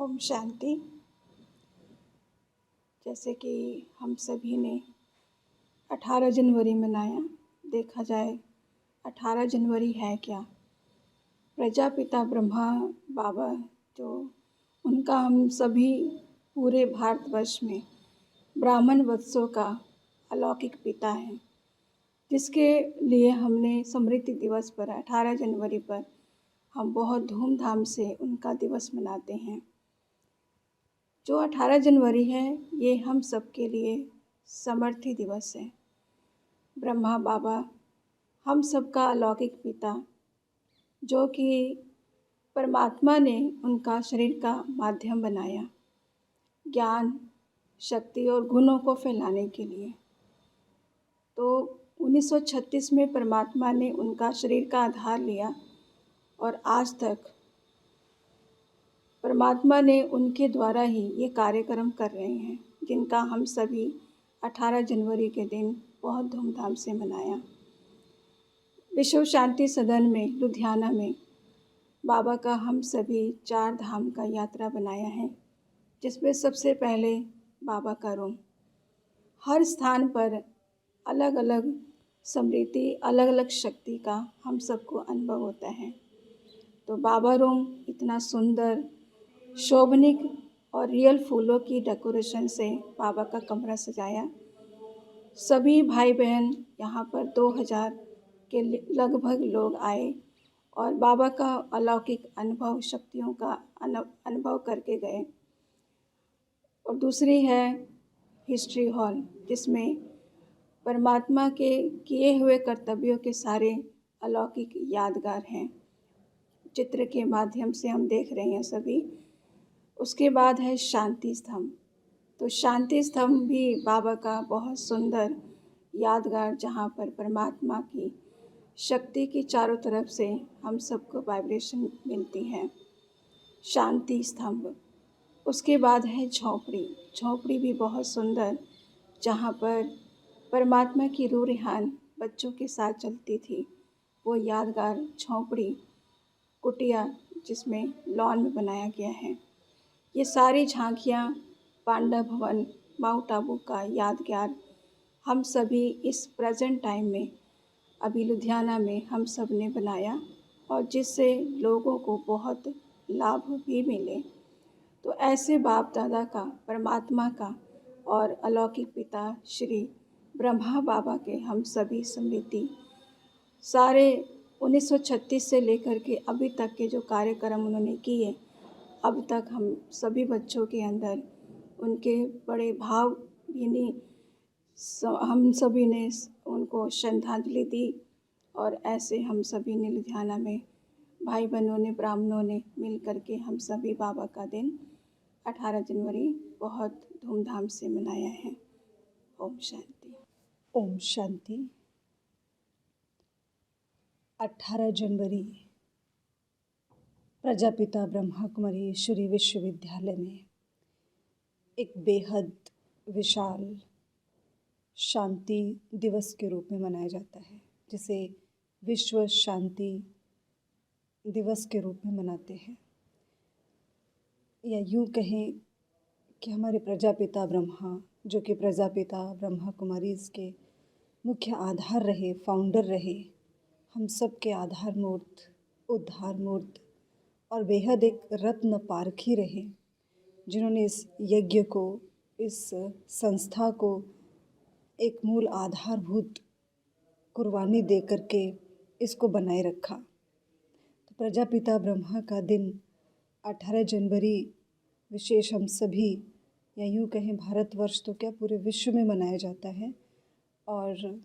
ओम शांति। जैसे कि हम सभी ने 18 जनवरी मनाया। देखा जाए 18 जनवरी है क्या? प्रजापिता ब्रह्मा बाबा जो उनका हम सभी पूरे भारतवर्ष में ब्राह्मण वत्सों का अलौकिक पिता है, जिसके लिए हमने स्मृति दिवस पर 18 जनवरी पर हम बहुत धूमधाम से उनका दिवस मनाते हैं। जो 18 जनवरी है ये हम सबके लिए समर्थी दिवस है। ब्रह्मा बाबा हम सबका अलौकिक पिता, जो कि परमात्मा ने उनका शरीर का माध्यम बनाया ज्ञान, शक्ति और गुणों को फैलाने के लिए। तो 1936 में परमात्मा ने उनका शरीर का आधार लिया और आज तक परमात्मा ने उनके द्वारा ही ये कार्यक्रम कर रहे हैं, जिनका हम सभी 18 जनवरी के दिन बहुत धूमधाम से मनाया। विश्व शांति सदन में लुधियाना में बाबा का हम सभी 4 धाम का यात्रा बनाया है, जिसमें सबसे पहले बाबा का रूम। हर स्थान पर अलग अलग स्मृति, अलग अलग शक्ति का हम सबको अनुभव होता है। तो बाबा रूम इतना सुंदर, शोभनिक और रियल फूलों की डेकोरेशन से बाबा का कमरा सजाया। सभी भाई बहन यहाँ पर 2000 के लगभग लोग आए और बाबा का अलौकिक अनुभव, शक्तियों का अनुभव करके गए। और दूसरी है हिस्ट्री हॉल, जिसमें परमात्मा के किए हुए कर्तव्यों के सारे अलौकिक यादगार हैं, चित्र के माध्यम से हम देख रहे हैं सभी। उसके बाद है शांति स्तंभ। तो शांति स्तंभ भी बाबा का बहुत सुंदर यादगार, जहाँ पर परमात्मा की शक्ति की चारों तरफ से हम सबको वाइब्रेशन मिलती है। शांति स्तंभ। उसके बाद है झोंपड़ी। झोंपड़ी भी बहुत सुंदर, जहाँ पर परमात्मा की रूह रिहान बच्चों के साथ चलती थी। वो यादगार झोंपड़ी, कुटिया, जिसमें लॉन में बनाया गया है। ये सारी झांकियाँ पांडव भवन, माउंट आबू का यादगार हम सभी इस प्रेजेंट टाइम में अभी लुधियाना में हम सब ने बनाया, और जिससे लोगों को बहुत लाभ भी मिले। तो ऐसे बाप दादा का, परमात्मा का और अलौकिक पिता श्री ब्रह्मा बाबा के हम सभी स्मृति सारे 1936 से लेकर के अभी तक के जो कार्यक्रम उन्होंने किए, अब तक हम सभी बच्चों के अंदर उनके बड़े भाव भीनी हम सभी ने उनको श्रद्धांजलि दी। और ऐसे हम सभी ने लुधियाना में भाई बहनों ने, ब्राह्मणों ने मिल करके हम सभी बाबा का दिन 18 जनवरी बहुत धूमधाम से मनाया है। ओम शांति। ओम शांति। 18 जनवरी प्रजापिता ब्रह्मा कुमारी ईश्वरी विश्वविद्यालय में एक बेहद विशाल शांति दिवस के रूप में मनाया जाता है, जिसे विश्व शांति दिवस के रूप में मनाते हैं। या यूँ कहें कि हमारे प्रजापिता ब्रह्मा, जो कि प्रजापिता ब्रह्मा कुमारी के मुख्य आधार रहे, फाउंडर रहे, हम सब के आधार मूर्त, उद्धार मूर्त और बेहद एक रत्न पारखी रहे, जिन्होंने इस यज्ञ को, इस संस्था को एक मूल आधारभूत कुर्बानी दे करके इसको बनाए रखा। तो प्रजापिता ब्रह्मा का दिन 18 जनवरी विशेष हम सभी, या यूँ कहें भारतवर्ष तो क्या पूरे विश्व में मनाया जाता है। और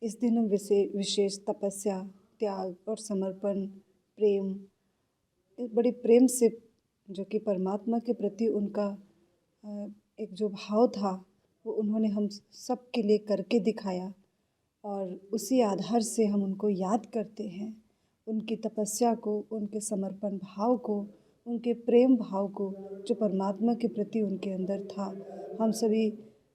इस दिन हम विशेष तपस्या, त्याग और समर्पण, प्रेम, एक बड़े प्रेम से, जो कि परमात्मा के प्रति उनका एक जो भाव था, वो उन्होंने हम सब के लिए करके दिखाया। और उसी आधार से हम उनको याद करते हैं, उनकी तपस्या को, उनके समर्पण भाव को, उनके प्रेम भाव को, जो परमात्मा के प्रति उनके अंदर था। हम सभी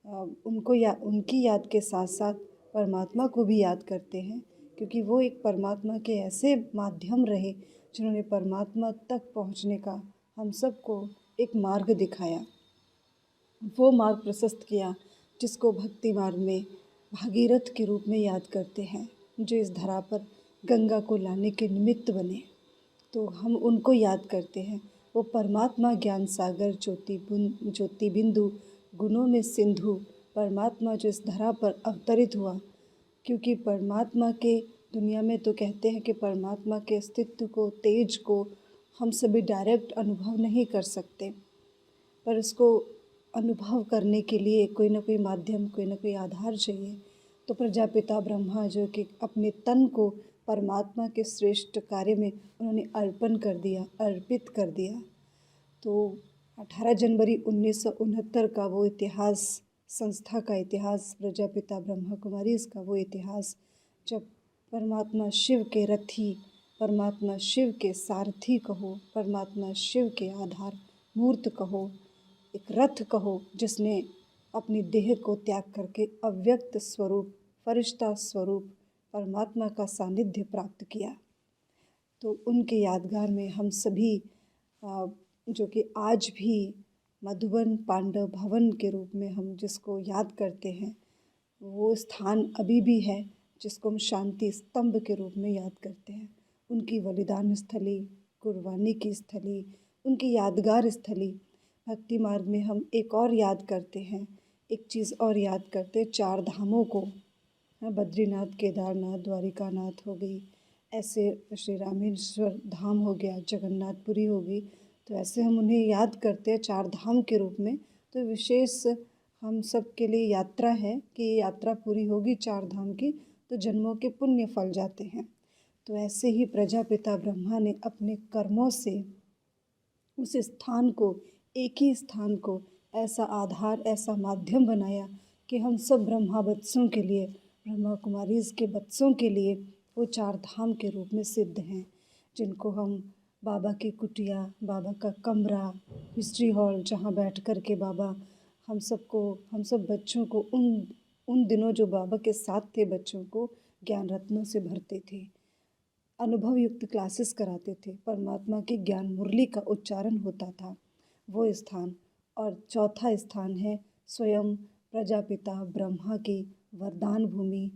उनकी याद के साथ साथ परमात्मा को भी याद करते हैं, क्योंकि वो एक परमात्मा के ऐसे माध्यम रहे, जिन्होंने परमात्मा तक पहुंचने का हम सबको एक मार्ग दिखाया, वो मार्ग प्रशस्त किया जिसको भक्ति मार्ग में भागीरथ के रूप में याद करते हैं, जो इस धरा पर गंगा को लाने के निमित्त बने। तो हम उनको याद करते हैं। वो परमात्मा ज्ञान सागर ज्योति बिंदु गुणों में सिंधु परमात्मा जो इस धरा पर अवतरित हुआ, क्योंकि परमात्मा के दुनिया में तो कहते हैं कि परमात्मा के अस्तित्व को, तेज को हम सभी डायरेक्ट अनुभव नहीं कर सकते, पर उसको अनुभव करने के लिए कोई ना कोई माध्यम, कोई ना कोई आधार चाहिए। तो प्रजापिता ब्रह्मा जो कि अपने तन को परमात्मा के श्रेष्ठ कार्य में उन्होंने अर्पित कर दिया। तो 18 जनवरी 1969 का वो इतिहास, संस्था का इतिहास, प्रजापिता ब्रह्मा कुमारी इसका वो इतिहास, जब परमात्मा शिव के रथी, परमात्मा शिव के सारथी कहो, परमात्मा शिव के आधार मूर्त कहो, एक रथ कहो, जिसने अपनी देह को त्याग करके अव्यक्त स्वरूप, फरिश्ता स्वरूप परमात्मा का सानिध्य प्राप्त किया। तो उनके यादगार में हम सभी जो कि आज भी मधुबन पांडव भवन के रूप में हम जिसको याद करते हैं, वो स्थान अभी भी है जिसको हम शांति स्तंभ के रूप में याद करते हैं। उनकी बलिदान स्थली, कुर्बानी की स्थली, उनकी यादगार स्थली। भक्ति मार्ग में हम एक और याद करते हैं, एक चीज़ और याद करते हैं, 4 धामों को। बद्रीनाथ, केदारनाथ, द्वारिकानाथ हो गई, ऐसे श्री रामेश्वर धाम हो गया, जगन्नाथपुरी हो गई। तो ऐसे हम उन्हें याद करते हैं 4 धाम के रूप में। तो विशेष हम सब के लिए यात्रा है कि यात्रा पूरी होगी 4 धाम की तो जन्मों के पुण्य फल जाते हैं। तो ऐसे ही प्रजापिता ब्रह्मा ने अपने कर्मों से उस स्थान को, एक ही स्थान को ऐसा आधार, ऐसा माध्यम बनाया कि हम सब ब्रह्मा बच्चों के लिए, ब्रह्मा कुमारीज़ के बच्चों के लिए वो 4 धाम के रूप में सिद्ध हैं, जिनको हम बाबा की कुटिया, बाबा का कमरा, हिस्ट्री हॉल, जहाँ बैठ कर के बाबा हम सब बच्चों को उन दिनों जो बाबा के साथ थे बच्चों को ज्ञान रत्नों से भरते थे, अनुभव युक्त क्लासेस कराते थे, परमात्मा की ज्ञान मुरली का उच्चारण होता था, वो स्थान। और चौथा स्थान है स्वयं प्रजापिता ब्रह्मा की वरदान भूमि,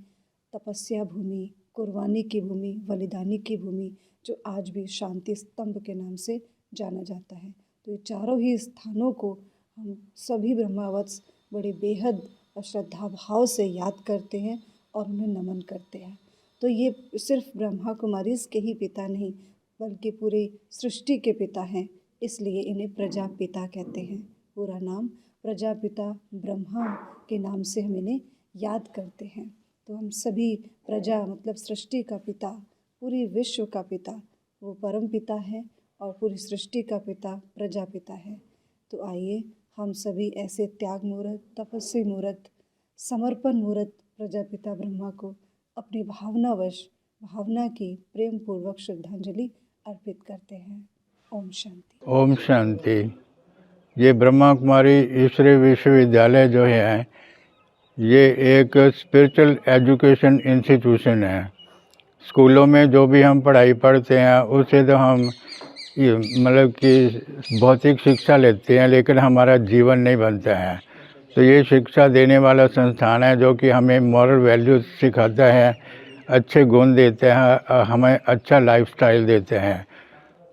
तपस्या भूमि, कुर्बानी की भूमि, बलिदानी की भूमि, जो आज भी शांति स्तंभ के नाम से जाना जाता है। तो ये चारों ही स्थानों को हम सभी ब्रह्मावत्स बड़े बेहद श्रद्धा भाव से याद करते हैं और उन्हें नमन करते हैं। तो ये सिर्फ ब्रह्मा कुमारीज़ के ही पिता नहीं, बल्कि पूरी सृष्टि के पिता हैं, इसलिए इन्हें प्रजापिता कहते हैं। पूरा नाम प्रजापिता ब्रह्मा के नाम से हम इन्हें याद करते हैं। तो हम सभी प्रजा मतलब सृष्टि का पिता, पूरी विश्व का पिता वो परम पिता है और पूरी सृष्टि का पिता प्रजापिता है। तो आइए हम सभी ऐसे त्याग मूर्त, तपस्वी मूर्त, समर्पण मूर्त प्रजापिता ब्रह्मा को अपनी भावना की प्रेम पूर्वक श्रद्धांजलि अर्पित करते हैं। ओम शांति। ओम शांति। ये ब्रह्मा कुमारी ईश्वरीय विश्वविद्यालय जो है ये एक स्पिरिचुअल एजुकेशन इंस्टीट्यूशन है। स्कूलों में जो भी हम पढ़ाई पढ़ते हैं उससे तो हम मतलब कि भौतिक शिक्षा लेते हैं, लेकिन हमारा जीवन नहीं बनता है। तो ये शिक्षा देने वाला संस्थान है जो कि हमें मॉरल वैल्यूज सिखाता है, अच्छे गुण देते हैं, हमें अच्छा लाइफस्टाइल देते हैं,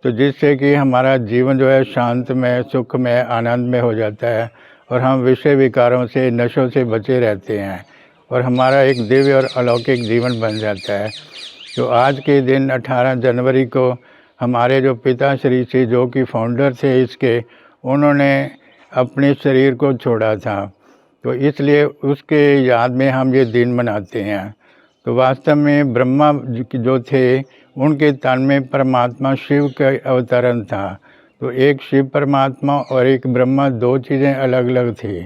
तो जिससे कि हमारा जीवन जो है शांतमय, सुखमय, आनंद में हो जाता है और हम विषय विकारों से, नशों से बचे रहते हैं और हमारा एक दिव्य और अलौकिक जीवन बन जाता है। तो आज के दिन 18 जनवरी को हमारे जो पिताश्री जी जो कि फाउंडर थे इसके, उन्होंने अपने शरीर को छोड़ा था, तो इसलिए उसके याद में हम ये दिन मनाते हैं। तो वास्तव में ब्रह्मा जो थे उनके तन में परमात्मा शिव का अवतरण था। तो एक शिव परमात्मा और एक ब्रह्मा, 2 चीज़ें अलग अलग थी।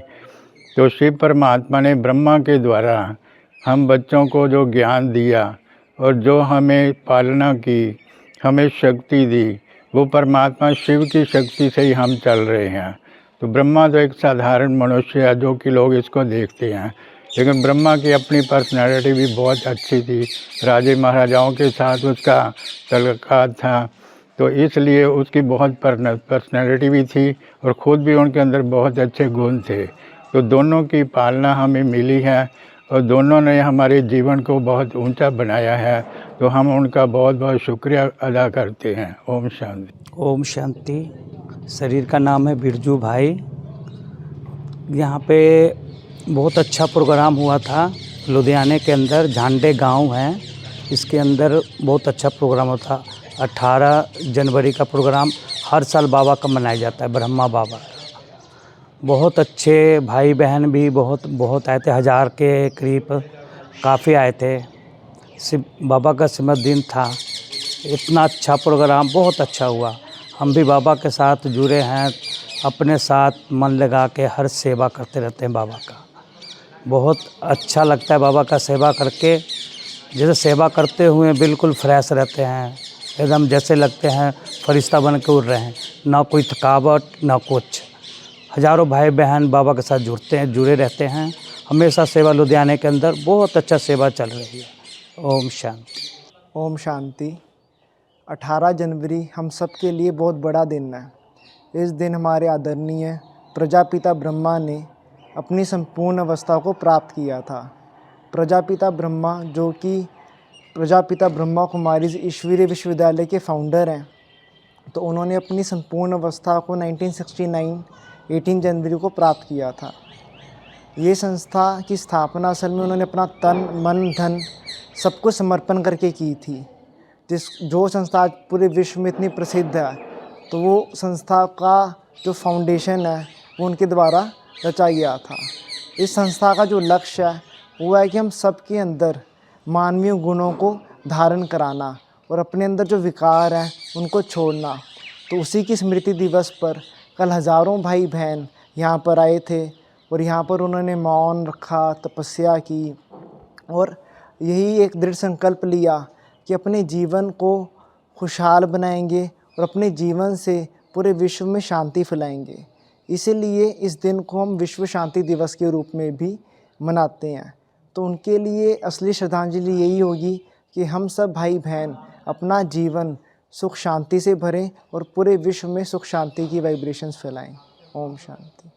तो शिव परमात्मा ने ब्रह्मा के द्वारा हम बच्चों को जो ज्ञान दिया और जो हमें पालना की, हमें शक्ति दी, वो परमात्मा शिव की शक्ति से ही हम चल रहे हैं। तो ब्रह्मा तो एक साधारण मनुष्य है जो कि लोग इसको देखते हैं, लेकिन ब्रह्मा की अपनी पर्सनैलिटी भी बहुत अच्छी थी। राजे महाराजाओं के साथ उसका तल्लुकात था। तो तो इसलिए उसकी बहुत पर्सनैलिटी भी थी और ख़ुद भी उनके अंदर बहुत अच्छे गुण थे। तो दोनों की पालना हमें मिली है और दोनों ने हमारे जीवन को बहुत ऊंचा बनाया है, तो हम उनका बहुत बहुत शुक्रिया अदा करते हैं। ओम शांति। ओम शांति। शरीर का नाम है बिरजू भाई। यहाँ पे बहुत अच्छा प्रोग्राम हुआ था लुधियाने के अंदर, झांडे गांव है, इसके अंदर बहुत अच्छा प्रोग्राम होता। 18 जनवरी का प्रोग्राम हर साल बाबा का मनाया जाता है, ब्रह्मा बाबा का। बहुत अच्छे भाई बहन भी बहुत आए थे, 1000 के करीब काफ़ी आए थे। शिव बाबा का श्रीमद दिन था, इतना अच्छा प्रोग्राम, बहुत अच्छा हुआ। हम भी बाबा के साथ जुड़े हैं, अपने साथ मन लगा के हर सेवा करते रहते हैं बाबा का। बहुत अच्छा लगता है बाबा का सेवा करके, जैसे सेवा करते हुए बिल्कुल फ्रेश रहते हैं, एकदम जैसे लगते हैं फरिश्ता बन के उड़ रहे हैं, ना कोई थकावट ना कुछ। हज़ारों भाई बहन बाबा के साथ जुड़े रहते हैं हमेशा। सेवा लुधियाने के अंदर बहुत अच्छा सेवा चल रही है। ओम शांति। ओम शांति। 18 जनवरी हम सब के लिए बहुत बड़ा दिन है। इस दिन हमारे आदरणीय प्रजापिता ब्रह्मा ने अपनी संपूर्ण अवस्था को प्राप्त किया था। प्रजापिता ब्रह्मा, जो कि प्रजापिता ब्रह्मा कुमारीज ईश्वरीय विश्वविद्यालय के फाउंडर हैं, तो उन्होंने अपनी संपूर्ण अवस्था को 1969 18 जनवरी को प्राप्त किया था। ये संस्था की स्थापना असल में उन्होंने अपना तन मन धन सब कुछ समर्पण करके की थी। जो संस्था आज पूरे विश्व में इतनी प्रसिद्ध है, तो वो संस्था का जो फाउंडेशन है वो उनके द्वारा रचा गया था। इस संस्था का जो लक्ष्य है वो है कि हम सबके अंदर मानवीय गुणों को धारण कराना और अपने अंदर जो विकार हैं उनको छोड़ना। तो उसी की स्मृति दिवस पर कल हज़ारों भाई बहन यहाँ पर आए थे और यहाँ पर उन्होंने मौन रखा, तपस्या की और यही एक दृढ़ संकल्प लिया कि अपने जीवन को खुशहाल बनाएंगे और अपने जीवन से पूरे विश्व में शांति फैलाएंगे। इसीलिए इस दिन को हम विश्व शांति दिवस के रूप में भी मनाते हैं। तो उनके लिए असली श्रद्धांजलि यही होगी कि हम सब भाई बहन अपना जीवन सुख शांति से भरें और पूरे विश्व में सुख शांति की वाइब्रेशंस फैलाएं। ओम शांति।